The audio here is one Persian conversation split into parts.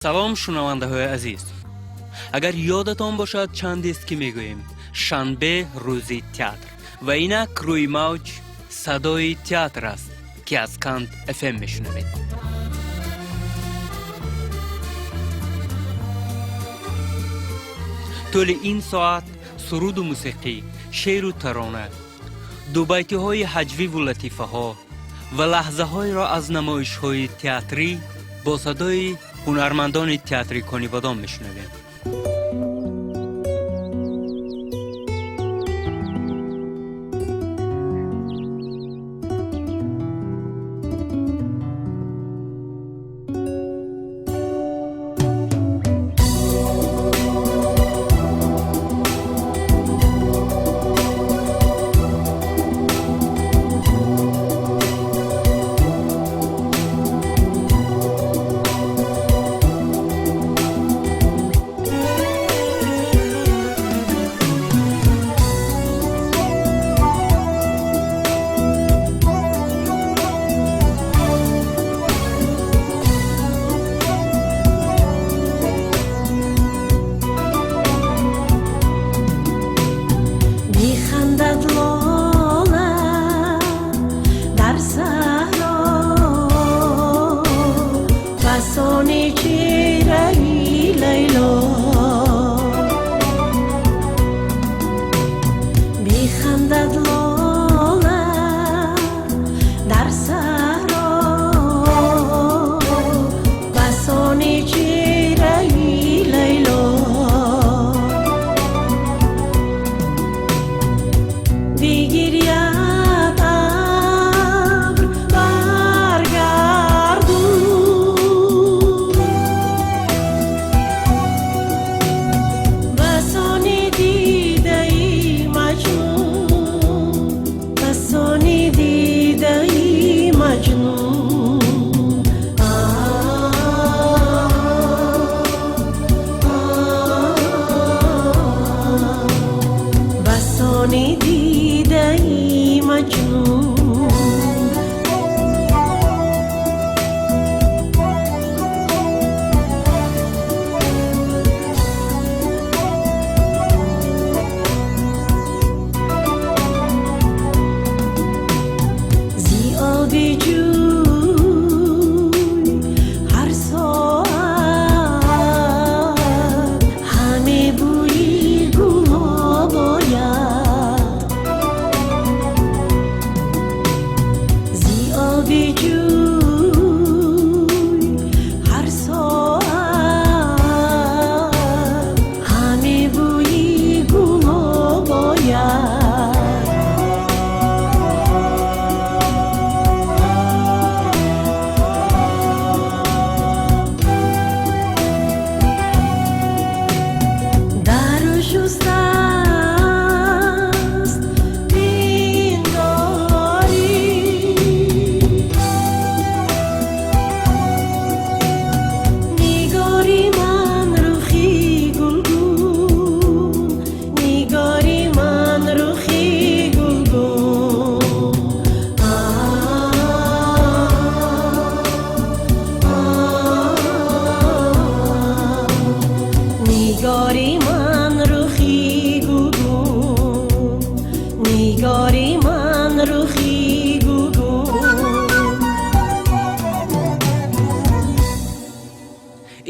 سلام شنونده های عزیز. اگر یادتان باشد چند است که میگوییم شنبه روزی تئاتر و اینک روی موج صدای تئاتر است که از کند FM میشنوید. طول این ساعت سرود و موسیقی، شعر و ترانه، دو بیتی های هجوی و لطیفه ها و لحظه های را از نمایش های تئاتری با صدای هنرمندان تئاتری کنیبادان میشنویم.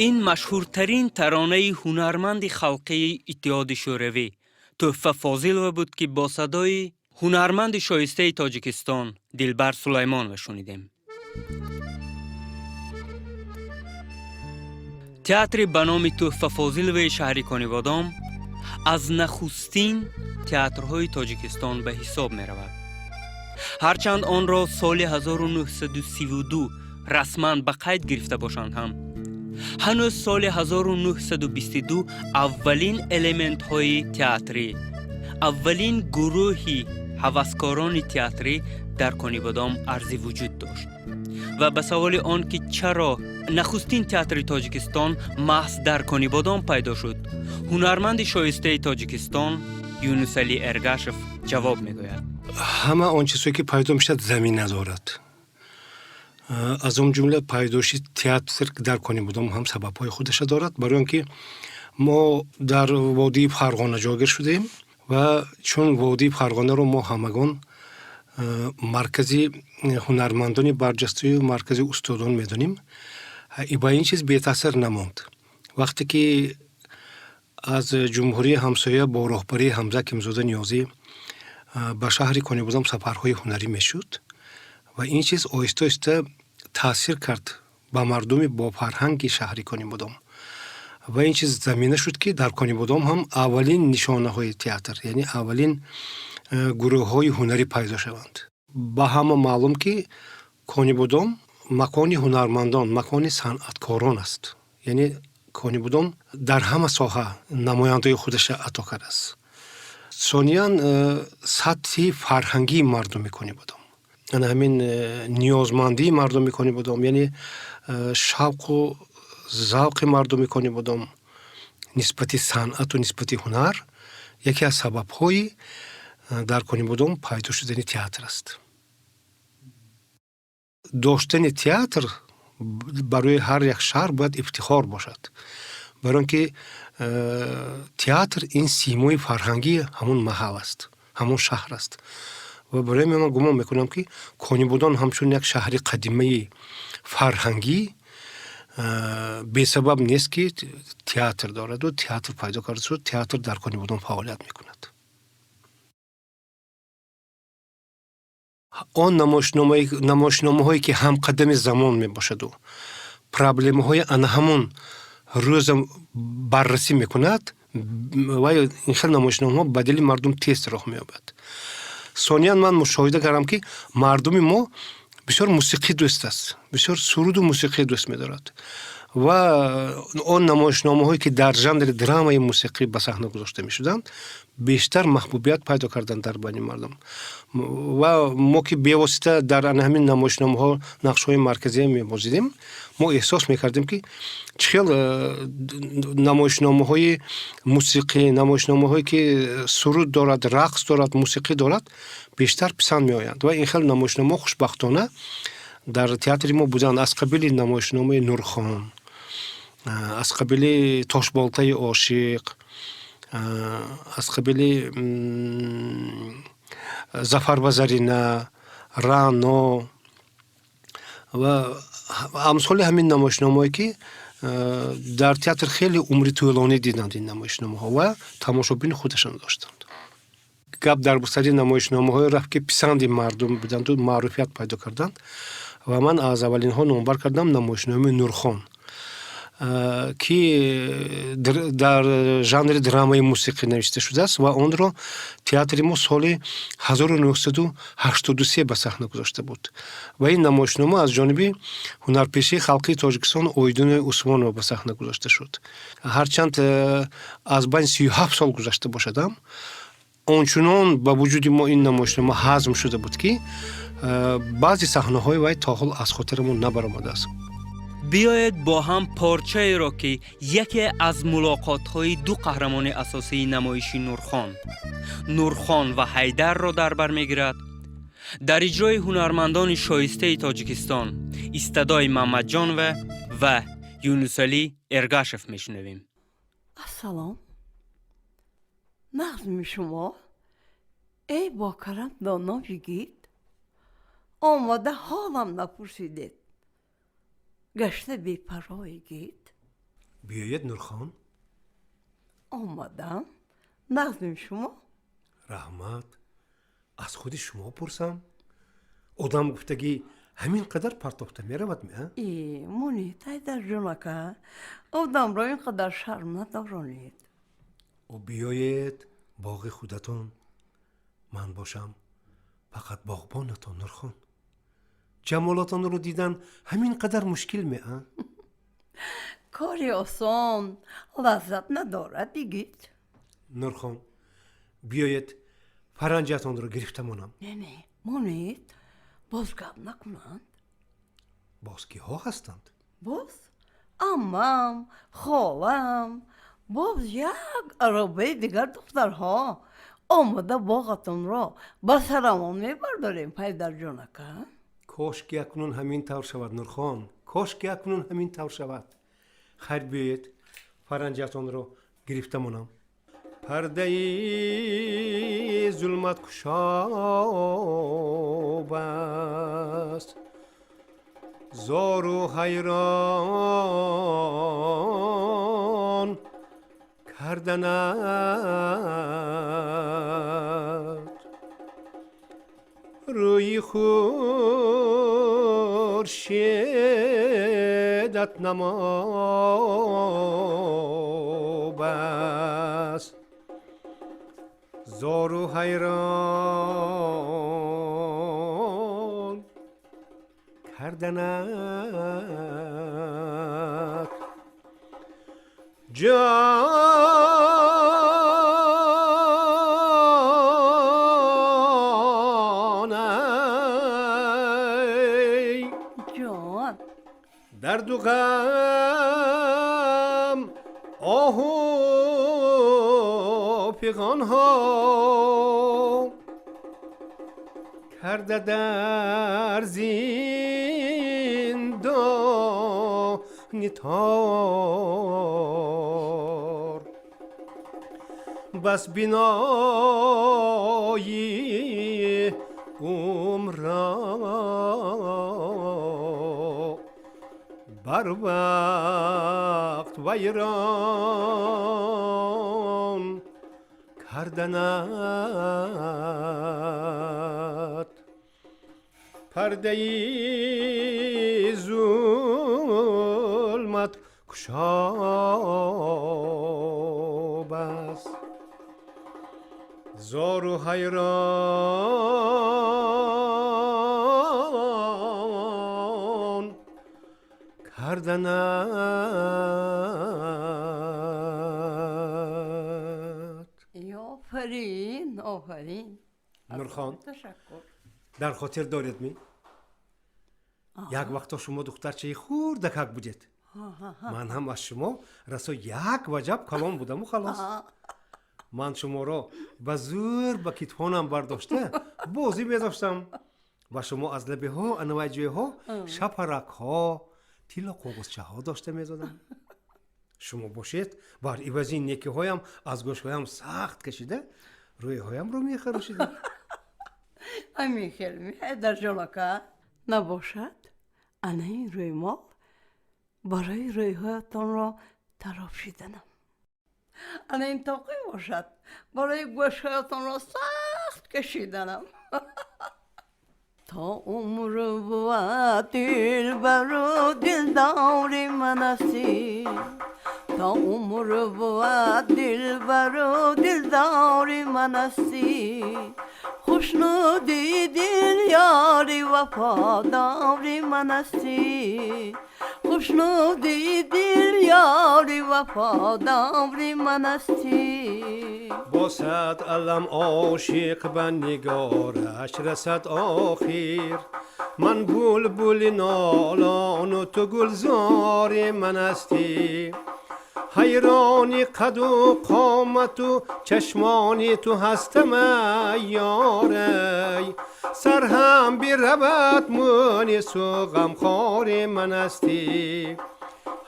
این مشهورترین ترانه هنرمند خلقی اتحاد شوروی تحفه فاضلوف بود که با صدای هنرمند شایسته تاجیکستان دلبر سلیمان شنیدیم. تئاتر به نام تحفه فاضلوف شهر کنیبادام از نخستین تئاترهای تاجیکستان به حساب می رود. هرچند آن را سال 1932 رسما به قید گرفته باشند هم هنوز سال 1922 اولین الیمنت های تئاتری، اولین گروهی هوسکاران تئاتری در کنیبادام ارزی وجود داشت و به سوال آن که چرا نخستین تئاتر تاجیکستان محض در کنیبادام پیدا شد، هنرمند شایسته تاجیکستان یونس علی ارگاشف جواب میگوید: همه آن چیزی که پیدا میشد زمین ندارد. аз он ҷумла пайдоши театр дар Кони Будом ҳам сабабҳои худаш дорад, барои он ки мо дар водии Фарғона ҷойгир шудаем ва чун водии Фарғонаро мо ҳамагон маркази ҳунармандони барҷастаyu маркази устодон медонем, ба ин чиз бетаъсир намонд. вақте ки аз ҷумҳурии ҳамсоя бо роҳбарии Ҳамза Кимзода Ниёзӣ ба шаҳри Кони Будом сафарҳои ҳунарӣ мешуд ва ин чиз оҳиста оҳиста таъсир кард ба мардуми бофарҳанги шаҳри Кони Будом. ва ин чиз замина шуд ки дар Кони Будом ҳам аввалин нишонаҳои театр, яъне аввалин гурӯҳҳои ҳунарӣ пайдо шаванд. ба ҳама маълум ки Кони Будом макони ҳунармандон, макони санъаткорон аст. яъне Кони Будом дар ҳама соҳа намояндаи худаша ато кардааст. сониян сатҳи фарҳангии мардуми Кони Будом, яъне ҳамин ниёзмандии мардуми Кони Будом, яъне шавқу завқи мардуми Кони Будом нисбати санъату нисбати ҳунар яке аз сабабҳои дар Кони Будом пайдо шудани театр аст. доштани театр барои ҳар як шаҳр бояд ифтихор бошад, барои он ки театр ин симои фарҳангии ҳамон маҳал аст, ҳамон шаҳр аст. ва барои ман гумон мекунам ки Кони Будом ҳамчун як шаҳри қадимаи фарҳангӣ бесабаб нест ки театр дораду театр пайдо карда шуд, театр дар Кони Будом фаъолият мекунад. он намоишномаҳое ки ҳамқадами замон мебошаду проблемаҳои ана ҳамон рӯза баррасӣ мекунад ва ин хел намоишномаҳо ба дили мардум тест роҳ меёбад. сониян ман мушоҳида кардам ки мардуми мо бисёр мусиқӣ дӯст аст, бисёр суруду мусиқӣ дӯст медорад ва он намоишномаҳое ки дар жанри драмаи мусиқӣ ба саҳна гузошта мешуданд бештар маҳбубият пайдо карданд дар байни мардум. ва мо ки бевосита дар ҳамин намоишномаҳо нақшҳои марказия мебозидем, мо эҳсос мекардем ки чӣ хел намоишномаҳои мусиқӣ, намоишномаҳое ки суруд дорад, рақс дорад, мусиқӣ дорад бештар писанд меоянд. ва ин хел намоишномаҳо хушбахтона дар театри мо буданд. аз қабили намоишномаи Нурхон, аз қабили Тошболтаи ошиқ, аз қабили Зафар ва Зарина, Раъно ва амсоли ҳамин намоишномаҳое ки дар театр хеле умри тӯлонӣ диданд ин намоишномаҳо ва тамошобини худашон доштанд. гап дар сари намоишномаҳое рафт ки писанди мардум буданду маъруфият пайдо карданд ва ман аз аввалинҳо номбар кардам намоишномаи Нурхон ки дар жанри драмаи мусиқӣ навишта шудааст ва онро театри мо соли 1983 ба саҳна гузошта буд. ва ин намоишнома аз ҷониби ҳунарпешии халқии Тоҷикистон Оидуни Усмонова ба саҳна гузошта шуд. ҳарчанд аз байни 37 сол гузашта бошадам, ончунон ба вуҷуди мо ин намоишнома ҳазм шуда буд ки баъзе саҳнаҳои вай то ҳол аз хотирамон набаромадааст. بیاید با هم پارچه‌ای را که یکی از ملاقات‌های دو قهرمان اساسی نمایش نورخان و حیدر را در بر می‌گیرد در اجرای هنرمندان شایسته تاجیکستان استادای محمد جان و یونس علی ارگاشف میشنویم. السلام، نظم شما ای با کرم دانا بگید آماده حالم نپرسیدید گشته بی پرایگید. بیاید نورخان. آمدم. نظم شما. رحمت، از خود شما پرسم. آدم گفتگی همین قدر پرتاخته می رود می؟ مونی تایدر جونکه آدم را اینقدر شرم ندارانید. او بیاید باغ خودتون من باشم فقط باغبانتان نورخان. جمالاتان رو دیدن همین قدر مشکل میه؟ کاری آسان لذت ندارد بگید. نورخان بیایید فرنجتان رو گرفته مانم. نه مونید باز گپ نکنند. باز کی ها هستند؟ باز؟ عمم، خالم، باز یک عربه دیگر دخترها آمده باغتون را به سرمان میبرداریم پدر جانکه. кош ки акнун ҳамин тавр шавад. Нурхон, кош ки акнун ҳамин тавр шавад. хайр биёед фаранҷатонро гирифта монам. пардаи зулмат кушоб аст, зору ҳайрон карданад. рӯи хуршедат намоб аст, зору ҳайрон карданад. جانای جان درد و غم، آه و پیغان ها کرده در زندان تار. بس بینایی عمرم بر وقت ویران کردند. پرده ظلمت کشاب است، زار و حیران کردند. آفرین آفرین. نورخان تشکر. در خاطر دارید می؟ یک وقتا شما دخترچه خوردکک بودید. من هم از شما رسا یک وجب کلام بودم و خلاص. من شما را به زور به کتفانم برداشته بازی می‌داشتم و شما از لبه ها انواجه ها شپرک ها تیلا قوقسچه ها داشته می‌زدم. شما باشید بر عوض این نیکی هایم از گوش هایم سخت کشیده روی هایم رو می‌خروشیدید. همین خیلی در جانکا نباشد انا این روی مال برای روی هایتان را ترافشیدنم. انا این تاقی باشد برای گوش هایتان را سخت کشیدنم. تا عمر بود دلبر و دلدار من هستی، تا عمر بود دلبر و دلدار من هستی. خوشنودی دل یاری وفادار من هستی، خوشنودی دل یاری وفادار من هستی. با صد علم عاشق به نگارش رسد آخر، من بلبل نالان و تو گلزار من هستی. حیرانی قد و قامت و چشمانی تو هستم ای یاری، سر هم برود مونس و غمخوار من هستی.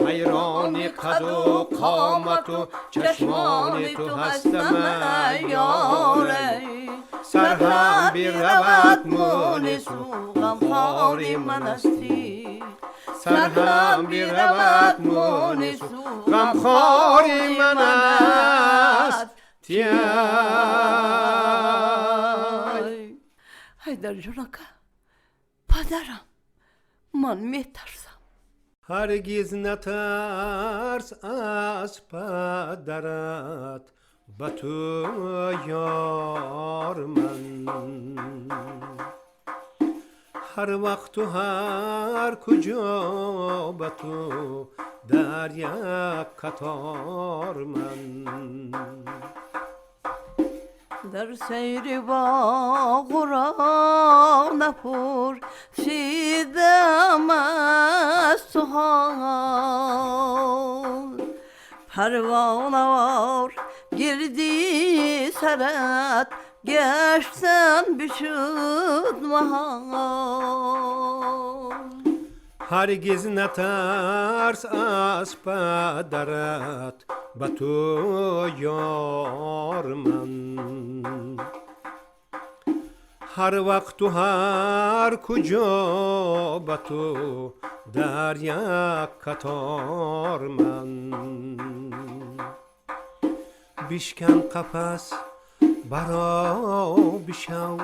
حیرانی قد و قامت و چشمانی تو هستم ای یاری، سر هم برود مونس و غمخوار من هستی. سر هم برود مونس و غمخوار من هستی. حیدر جانکا پدرم من میترسم. هرگز نترس از پدرت به تو یار من، هر وقت و هر کجا به تو در یک قطار من. در سیر باغ را نپرسیدم از تو حال، پروانه وار گردی سرت گشتن بشد محال. هرگز نترس از پدرت به تو یار من، هر وقت و هر کجا به تو در یک قطار من. بشکن قفس برا بشو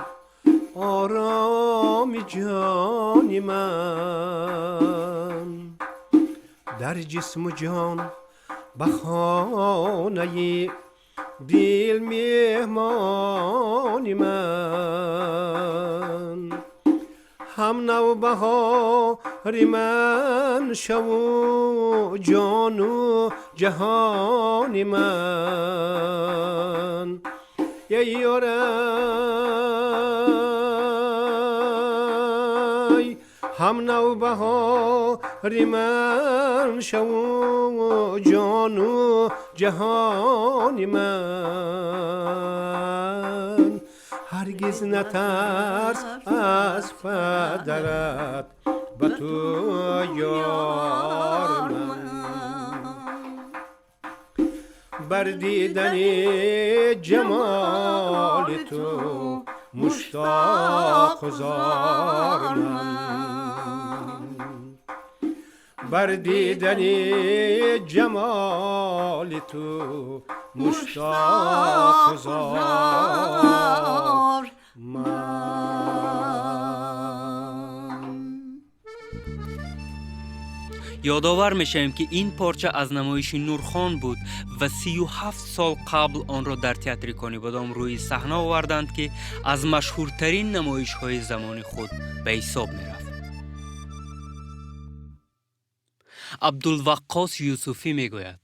آرام جان من، در جسم و جان به خانه دل مهمان من. هم نوبهار من شو جان و جهان من. ای یارای هم نوبهار من شو جان و جهان من. هرگز نترس از پدرت به تو یار من. بر دیدن جمال تو مشتاق زار من، بر دیدن جمال تو مشتاق زار من. یادآور میشیم که این پارچه از نمایش نورخان بود و 37 سال قبل آن را در تئاتر کنی بادام روی صحنه آوردند که از مشهورترین نمایش های زمان خود به حساب می رفت. عبدالوقاص یوسفی می گوید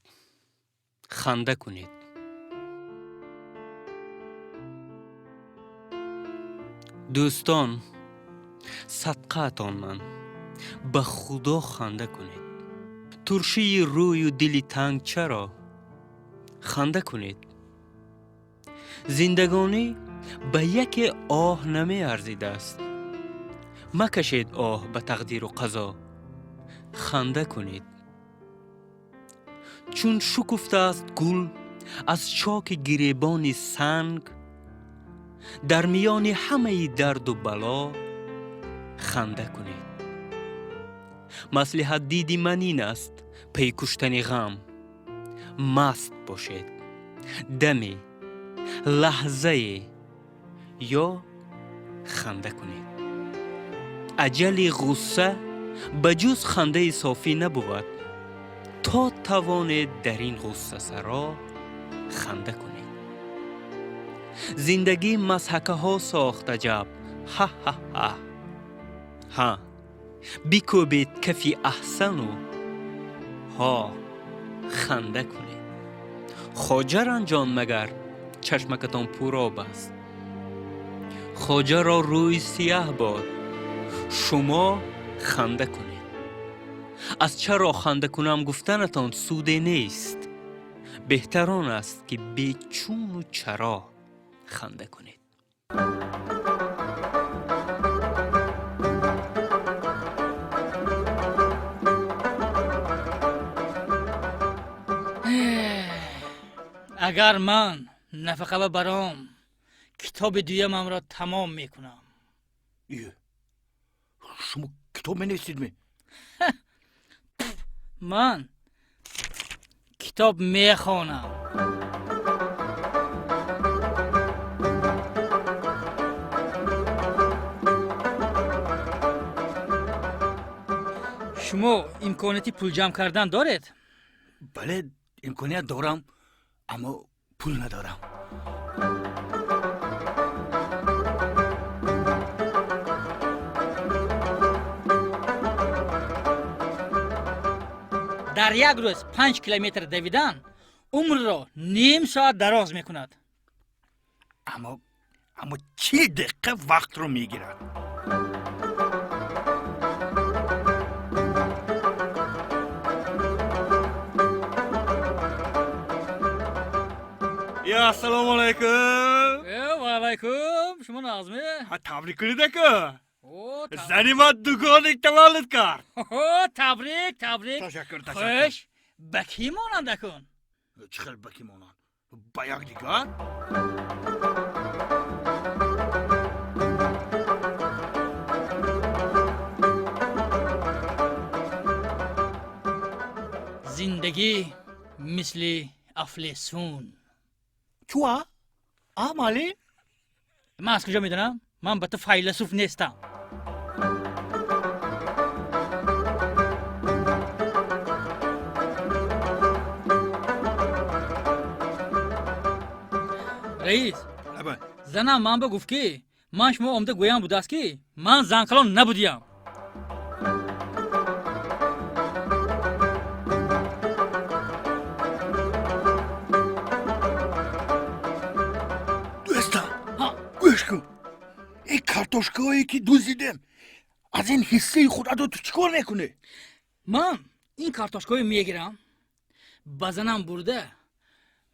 خنده کنید. دوستان صدقه‌تان من، به خدا خنده کنید. ترشی روی و دلی تنگ چرا؟ خنده کنید. زندگانی به یک آه نمی ارزیده است. مکشید آه به تقدیر و قضا. خنده کنید. چون شکفته است گل از چاک گریبان سنگ، در میان همه درد و بلا خنده کنید. مصلحت دیدی من این است پی کشتن غم. مست باشید دمی لحظه یا خنده کنید. اجل غصه بجز خنده صافی نبود. تا توانید در این غصه سرا خنده کنید. زندگی مضحکه ها ساخته جب. ها ها ها ها بیکوبید کفی احسن و ها خنده کنید. خواجه رنجان مگر چشمکتان پر آب است. خواجه را روی سیاه باد، شما خنده کنید. از چرا خنده کنم گفتنتان سوده نیست. بهتران است که به چون و چرا خنده کنید. اگر من نفقه برام کتاب دویمم را تمام میکنم. شما کتاب می می؟ من کتاب میخوانم. شما امکاناتی پول جمع کردن دارید؟ بله امکانیت دارم اما پول ندارم. در یک روز 5 کیلومتر دویدن عمر را نیم ساعت دراز میکند. اما 40 دقیقه وقت رو میگیرد. یا سلام علیکم. علیکم. شما نازمه؟ ها تبریک کنید که او زنی ما دوگان تولد کرد. تبریک تبریک. تشکر خوش. بکی مانند کن. چخیل بکی مانند با یک دیگر زندگی مثل افلسون. چوا؟ مالی؟ من از کجا میدونم؟ من به تو فیلسوف نیستم. رئیس زنم من به گفت که من شما عمده گویم بوده است که من زنکلان نبودیم. دوستان گوش کن، این کارتوشکایی که دوزیدم از این حصه خود تو چیکار میکنه؟ من این کارتوشکایی میگیرم با زنم برده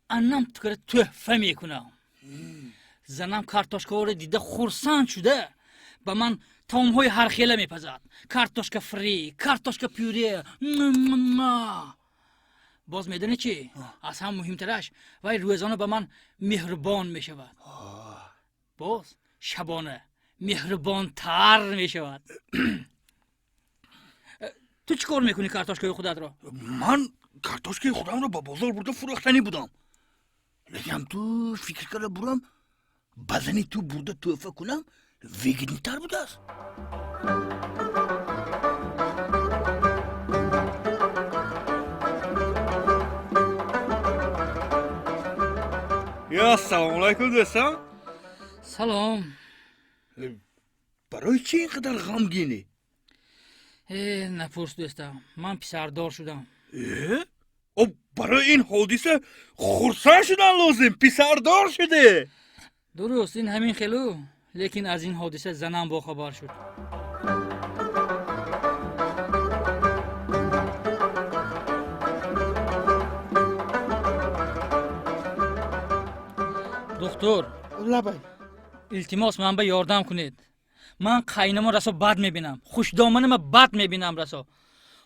انم تکره تحفه میکنم. زنم کارتوشکا رو دیده خورسند شده با من تامهای هر خیله میپزد. کارتوشکا فری، کارتوشکا پیوری. باز میدونی چی؟ از هم مهمترش وای روزانه با من مهربان میشود. باز شبانه مهربان تر میشود. تو چی کار میکنی کارتوشکای خودت رو؟ من کارتوشکای خودم رو با بازار برده فروختنی بودم، لیکن تو فکر کرده برم بزنی تو برده تحفه کنم ویگنی تر بوده است. یا سلام علیکم دوستان. سلام. برای چی اینقدر غمگینی؟ نپرس دوستم، من پسردار شدم. برای این حادثه خرسند شدن لازم، پسردار شده. درست این همین خیلو، لیکن از این حادثه زنم با خبر شد. دکتر التماس من به یاردم کنید. من قاینما رسا بد میبینم، خوشدامنی من بد میبینم. رسا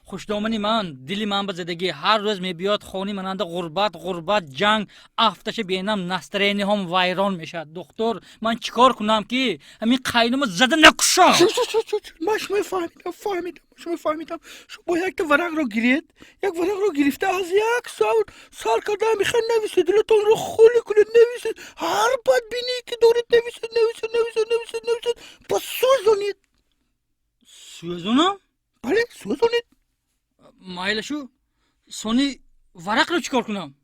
خوشدامنی من دلی من به زدگی هر روز میبیاد خونی مننده غربت جنگ افتش بینم نسترینی هم ویران میشد. دکتر من چیکار کنم که همین قاینما زده نکشم؟ من شما فهمیدم شما یک ورق رو گرید، یک ورق رو گرفته از یک سال کده میخواد نویسید، دلتون رو خالی کنید، نویسید، هر بدبینی که دارید نویسید پس سوزونم؟ بله سوزونید. مایلشو سونی ورق رو چیکار کنم؟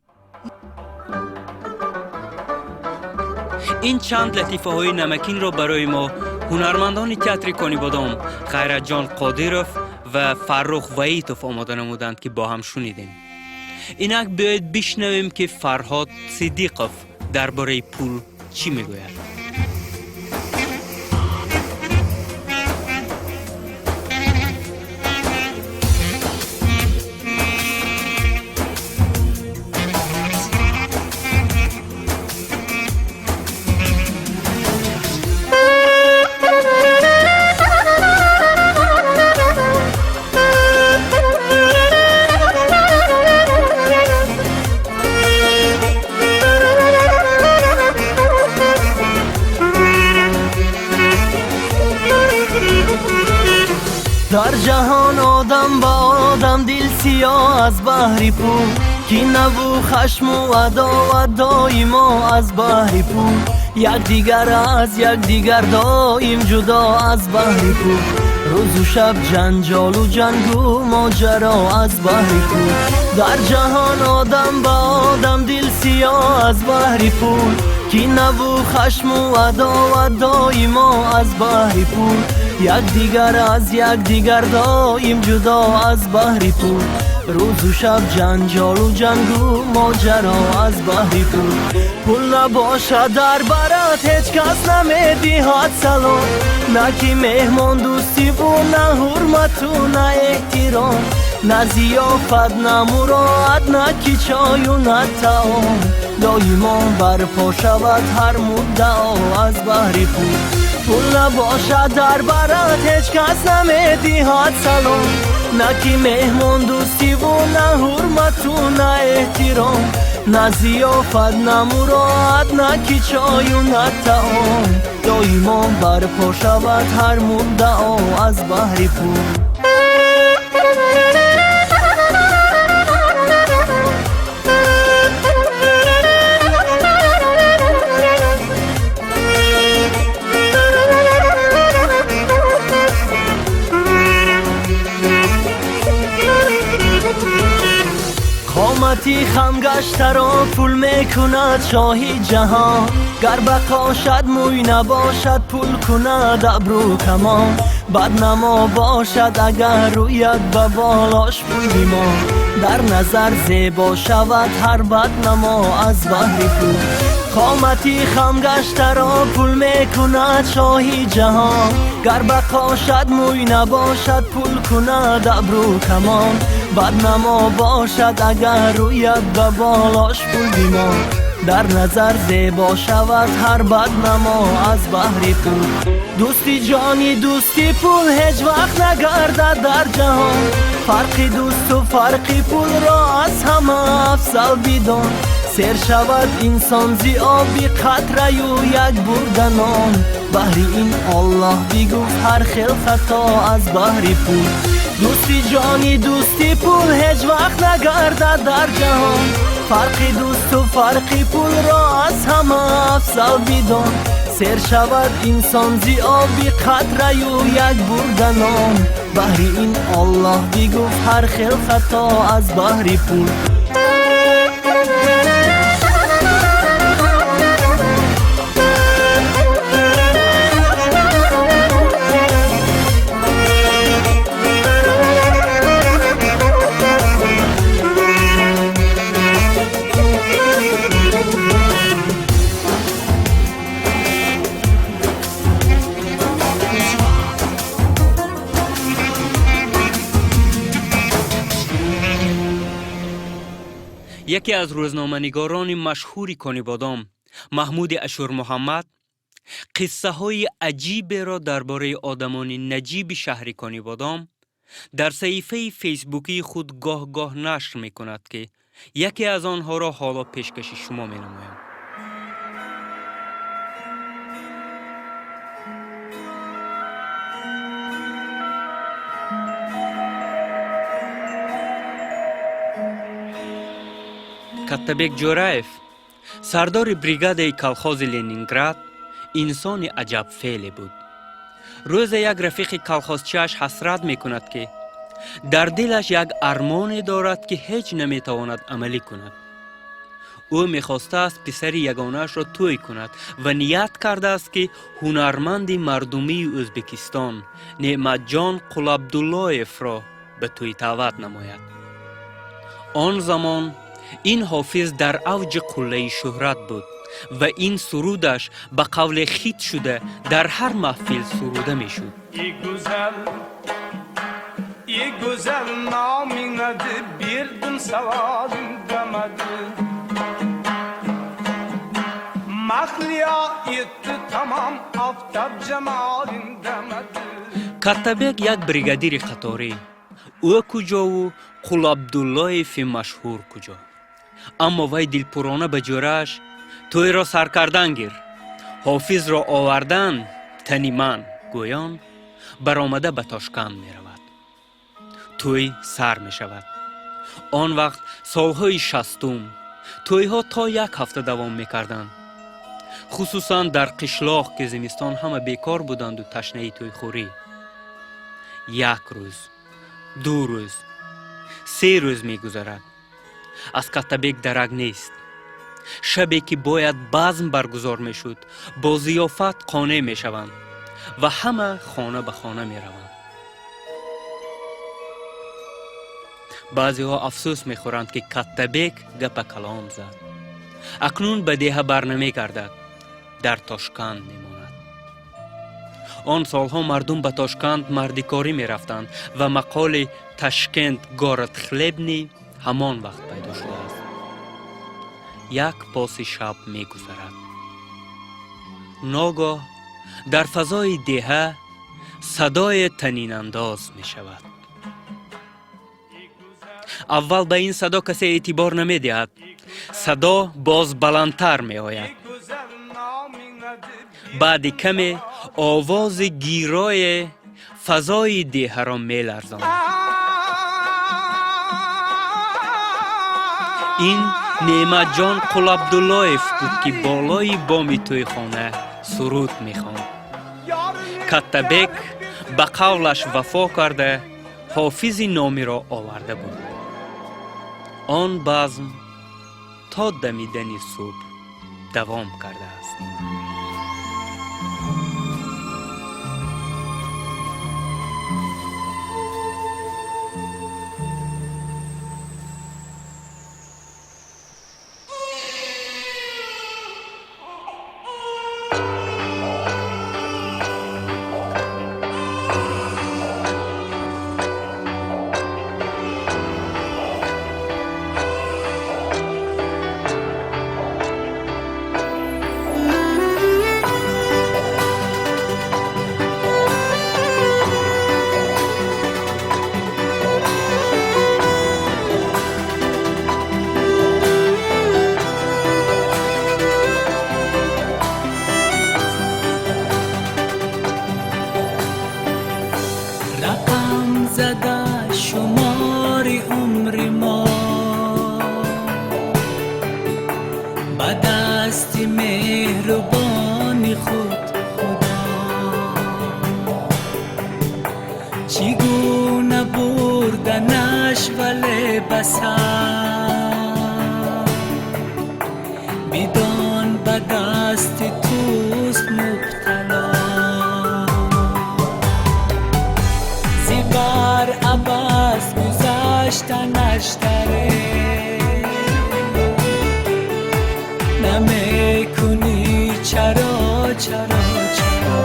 این چند لطیفه های نمکین را برای ما هنرمندان تئاتر کنیبادام خیرت جان قادرов و فرخ وحیدov آماده نمودند که با هم شنیدیم. اینک بیایید بشنویم که فرهاد صدیقov درباره پول چی میگوید. در جهان آدم با آدم دل سیاه از بحر پول، کینه و خشم و عداوت دایما از بحر پول، یکدیگر از یکدیگر دایم جدا از بحر پول، روز و شب جنجال و جنگ و ماجرا از بحر پول. در جهان آدم با آدم دل سیاه از بحر پول، کینه و خشم و عداوت دایما از بحر پول، یکدیگر از یکدیگر دایم جدا از بحر پول، روز و شب جنجال و جنگ و ماجرا از بحر پول. پول نباشد در برات هیچ کس نمیدهد سلام، نه که مهمان دوستی و نه حرمت و نه احترام، نه زیافت نه مراد نه کی چای و نه تعام دایما برپا شود هر مدعا از بهر پول نباشد در برات هیچ کس نمیدهد سلام نه کی مهمان دوستی و نه حرمت و نه احترام نه زیافت نه مراد نه کی چای و نه تعام دایما برپا شود هر مدعا از بهر پول قامتی خم گشته را پول میکند شاهی جهان گر بقاشد موی نباشد پول کند ابرو کمان بد نما باشد اگر روید به بالاش پول ما در نظر زیبا شود هر بد نما از بهر پول قامتی خم گشته را پول میکند شاهی جهان گر بقاشد موی نباشد پول کند ابرو کمان بد نما باشد اگر روید به بالاش پول بیمان در نظر زیبا شود هر بد نما از بهر پول دوستی جانی دوستی پول هیچ وقت نگردد در جهان فرقی دوست و فرقی پول را از همه افضل بدان سیر شود انسان زی آبی قطره و یک بردنان بهر این الله بگفت هر خیل خطا از بهر پول دوستی جانی دوستی پول هیچ وقت نگردد در جهان فرقی دوست و فرقی پول را از همه افضل بدان سیر شود انسان زی آبی قطره و یک بردنان بهر این الله بگفت هر خیل خطا از بهر پول یکی از روزنامه‌نگاران مشهوری کنیبادام محمود اشور محمد قصه های عجیب را درباره آدمان نجیب شهر کنیبادام در صحیفه فیسبوکی خود گاه نشر می کند که یکی از آنها را حالا پیشکش شما می نمایم. کاتبک جورایف سردار بریگاد کلخاز لنینگراد انسان عجب فعلی بود. روز یک رفیق کلخازچیش حسرت می کند که در دلش یک ارمان دارد که هیچ نمی تواند عملی کند. او می خواسته است پسر یگانه‌اش را توی کند و نیت کرده است که هنرمند مردمی ازبکستان نعمت جان قل عبدالله‌یف را به توی دعوت نماید. آن زمان این حافظ در اوج قله شهرت بود و این سرودش به قول خیت شده در هر محفل سروده می شود. ای گزل نامینده بیردم سوالم دمده مخلیایت تمام آفتاب جمالم دمده. کاتبک یک بریگادیر قطاری، او کجا و قل عبدالله‌یف مشهور کجا؟ اما وی دلپرانه به جورش توی را سر کردن گیر، حافظ را آوردن تنی من گویان برآمده به تاشکند می رود. توی سر می شود. آن وقت سالهای 60 توی ها تا یک هفته دوام می کردن. خصوصا در قشلاق که زمستان همه بیکار بودند و تشنه توی خوری. یک روز، 2 روز، 3 روز می گذرد. از کاتبک درک نیست. شبی که باید بزم برگزار می شد با ضیافت قانع می شوند و همه خانه به خانه می روند. بعضی ها افسوس می خورند که کاتبک گپ کلام زد. اکنون به دیه بر نمی گردد، در تاشکند می ماند. он солҳо мардум ба Тошканд мардикорӣ мерафтанд ва мақоли Ташкент город хлебни ҳамон вақт пайдо шудааст. як поси шаб мегузарад. ногоҳ дар фазои деҳа садои танинандоз мешавад. аввал ба ин садо касе эътибор намедиҳад. садо боз баландтар меояд. баъди каме овози гирое фазои деҳаро меларзонад. ин неъматҷон Қулабдуллоев буд ки болои боми тӯйхона суруд мехонд. Каттабек ба қавлаш вафо карда ҳофизи номиро оварда буд. он базм то дамидани субҳ давом кардааст. چگونه بردنش ولی بسر بدان به دست توست مبتلا زیبر عباس گذشتنش داره نمیکنی چرا چرا چرا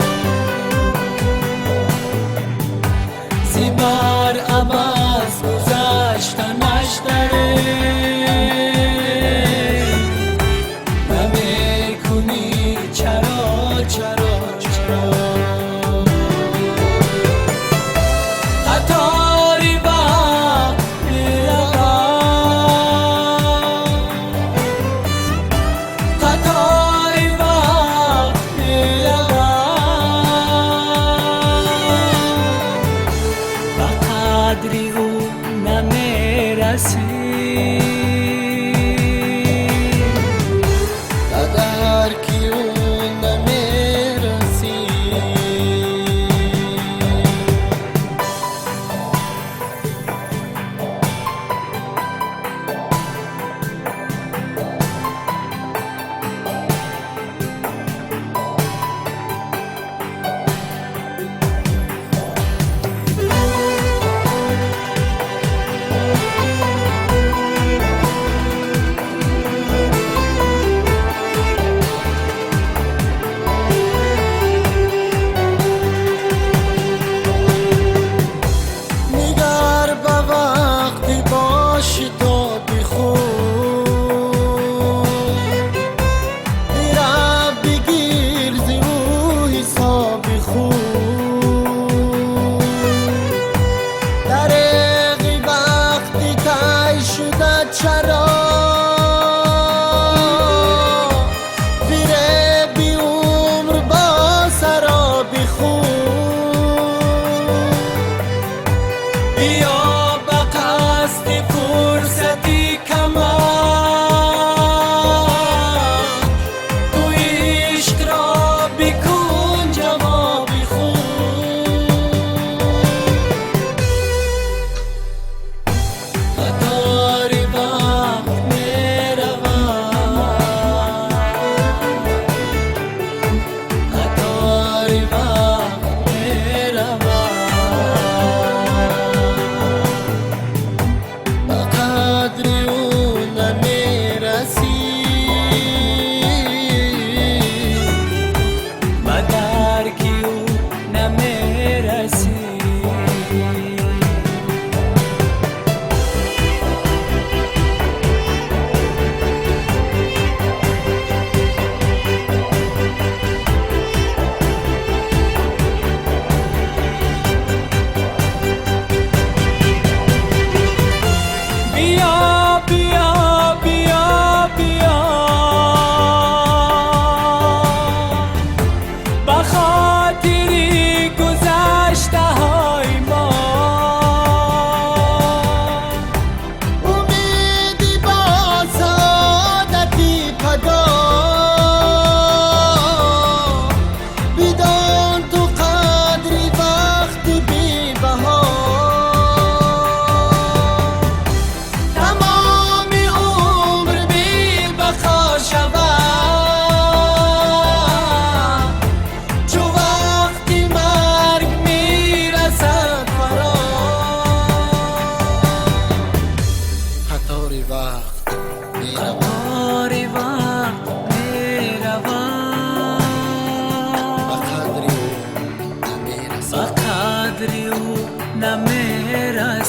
زیبر عباس گذشتنش داره نمیکنی چرا چرا چرا قطاری وقت قطاری وقت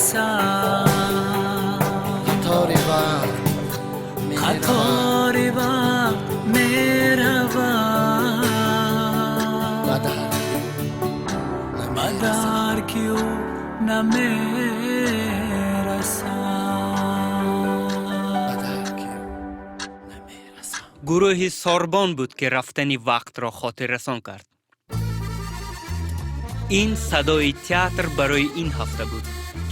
میرسم قطار وقت قطار وقت میرود مدر کیو نمیرسم گروهی ساربان بود که رفتن وقت را خاطر رسان کرد. این صدای تئاتر برای این هفته بود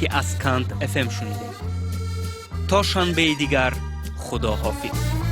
که از کانت FM شنیدیم. تا شنبه دیگر خدا حافظ.